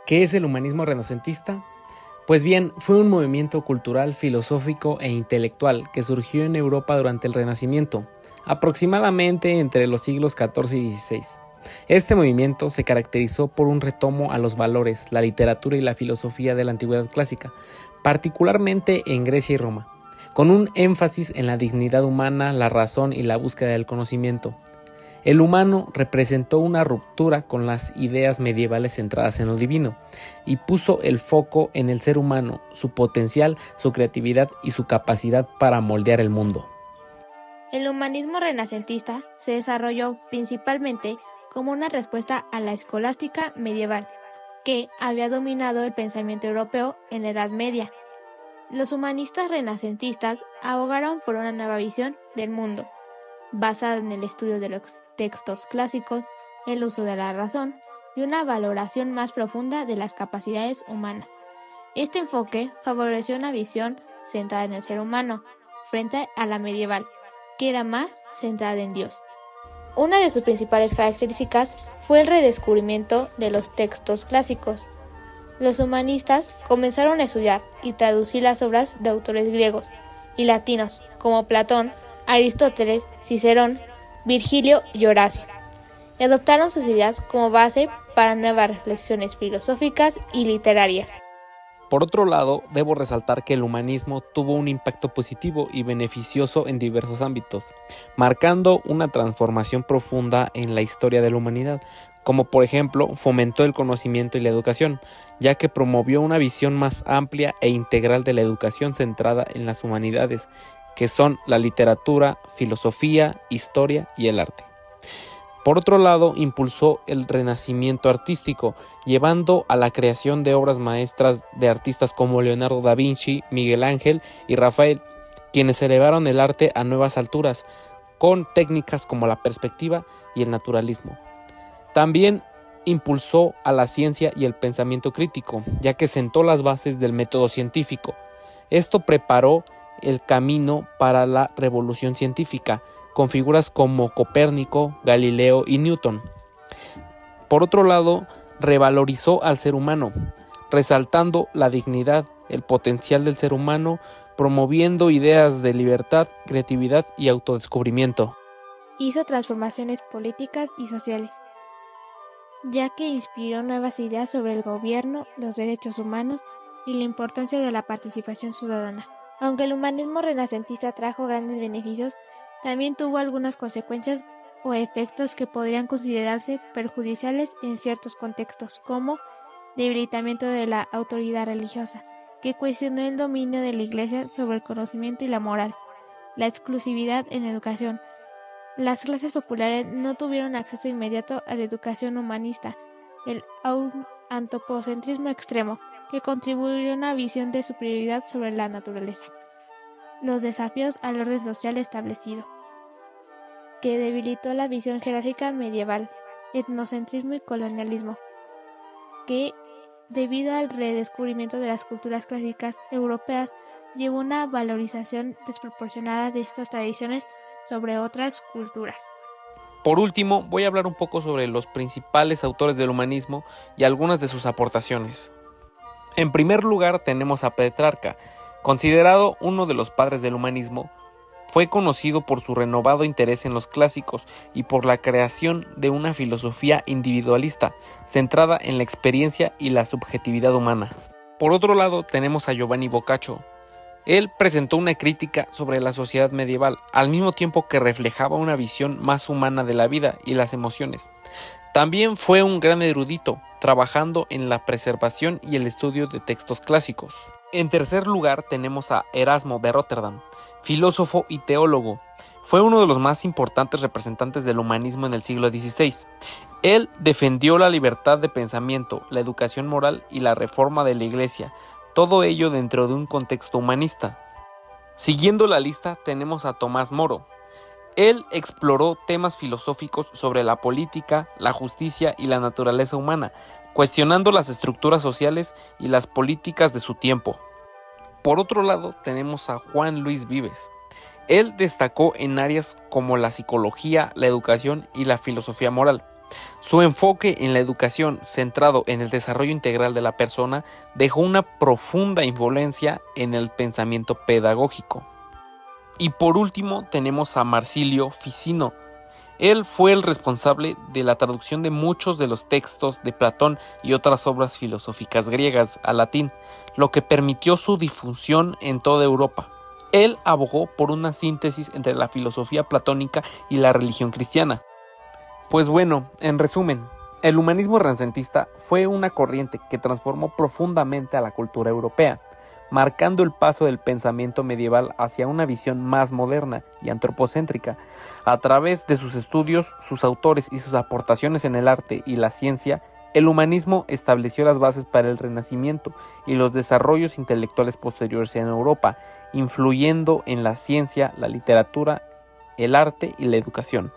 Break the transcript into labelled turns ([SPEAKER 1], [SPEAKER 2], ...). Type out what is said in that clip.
[SPEAKER 1] ¿Qué es el humanismo renacentista? Pues bien, fue un movimiento cultural, filosófico e intelectual que surgió en Europa durante el Renacimiento, aproximadamente entre los siglos XIV y XVI. Este movimiento se caracterizó por un retomo a los valores, la literatura y la filosofía de la antigüedad clásica, particularmente en Grecia y Roma, con un énfasis en la dignidad humana, la razón y la búsqueda del conocimiento. El humano representó una ruptura con las ideas medievales centradas en lo divino y puso el foco en el ser humano, su potencial, su creatividad y su capacidad para moldear el mundo.
[SPEAKER 2] El humanismo renacentista se desarrolló principalmente como una respuesta a la escolástica medieval, que había dominado el pensamiento europeo en la Edad Media. Los humanistas renacentistas abogaron por una nueva visión del mundo, basada en el estudio de los textos clásicos, el uso de la razón y una valoración más profunda de las capacidades humanas. Este enfoque favoreció una visión centrada en el ser humano, frente a la medieval, que era más centrada en Dios. Una de sus principales características fue el redescubrimiento de los textos clásicos. Los humanistas comenzaron a estudiar y traducir las obras de autores griegos y latinos como Platón, Aristóteles, Cicerón, Virgilio y Horacio, y adoptaron sus ideas como base para nuevas reflexiones filosóficas y literarias.
[SPEAKER 1] Por otro lado, debo resaltar que el humanismo tuvo un impacto positivo y beneficioso en diversos ámbitos, marcando una transformación profunda en la historia de la humanidad, como por ejemplo fomentó el conocimiento y la educación, ya que promovió una visión más amplia e integral de la educación centrada en las humanidades, que son la literatura, filosofía, historia y el arte. Por otro lado, impulsó el renacimiento artístico, llevando a la creación de obras maestras de artistas como Leonardo da Vinci, Miguel Ángel y Rafael, quienes elevaron el arte a nuevas alturas, con técnicas como la perspectiva y el naturalismo. También impulsó a la ciencia y el pensamiento crítico, ya que sentó las bases del método científico. Esto preparó el camino para la revolución científica, con figuras como Copérnico, Galileo y Newton. Por otro lado, revalorizó al ser humano, resaltando la dignidad, el potencial del ser humano, promoviendo ideas de libertad, creatividad y autodescubrimiento.
[SPEAKER 2] Hizo transformaciones políticas y sociales, ya que inspiró nuevas ideas sobre el gobierno, los derechos humanos y la importancia de la participación ciudadana. Aunque el humanismo renacentista trajo grandes beneficios, también tuvo algunas consecuencias o efectos que podrían considerarse perjudiciales en ciertos contextos, como debilitamiento de la autoridad religiosa, que cuestionó el dominio de la Iglesia sobre el conocimiento y la moral, la exclusividad en la educación. Las clases populares no tuvieron acceso inmediato a la educación humanista, el antropocentrismo extremo, que contribuyó a una visión de superioridad sobre la naturaleza. Los desafíos al orden social establecido, que debilitó la visión jerárquica medieval, etnocentrismo y colonialismo, que, debido al redescubrimiento de las culturas clásicas europeas, llevó una valorización desproporcionada de estas tradiciones sobre otras culturas.
[SPEAKER 1] Por último, voy a hablar un poco sobre los principales autores del humanismo y algunas de sus aportaciones. En primer lugar tenemos a Petrarca, considerado uno de los padres del humanismo. Fue conocido por su renovado interés en los clásicos y por la creación de una filosofía individualista, centrada en la experiencia y la subjetividad humana. Por otro lado tenemos a Giovanni Boccaccio. Él presentó una crítica sobre la sociedad medieval, al mismo tiempo que reflejaba una visión más humana de la vida y las emociones. También fue un gran erudito, trabajando en la preservación y el estudio de textos clásicos. En tercer lugar tenemos a Erasmo de Róterdam, filósofo y teólogo. Fue uno de los más importantes representantes del humanismo en el siglo XVI. Él defendió la libertad de pensamiento, la educación moral y la reforma de la Iglesia, todo ello dentro de un contexto humanista. Siguiendo la lista tenemos a Tomás Moro. Él exploró temas filosóficos sobre la política, la justicia y la naturaleza humana, cuestionando las estructuras sociales y las políticas de su tiempo. Por otro lado tenemos a Juan Luis Vives. Él destacó en áreas como la psicología, la educación y la filosofía moral. Su enfoque en la educación, centrado en el desarrollo integral de la persona, dejó una profunda influencia en el pensamiento pedagógico. Y por último tenemos a Marsilio Ficino. Él fue el responsable de la traducción de muchos de los textos de Platón y otras obras filosóficas griegas al latín, lo que permitió su difusión en toda Europa. Él abogó por una síntesis entre la filosofía platónica y la religión cristiana. Pues bueno, en resumen, el humanismo renacentista fue una corriente que transformó profundamente a la cultura europea, marcando el paso del pensamiento medieval hacia una visión más moderna y antropocéntrica. A través de sus estudios, sus autores y sus aportaciones en el arte y la ciencia, el humanismo estableció las bases para el Renacimiento y los desarrollos intelectuales posteriores en Europa, influyendo en la ciencia, la literatura, el arte y la educación.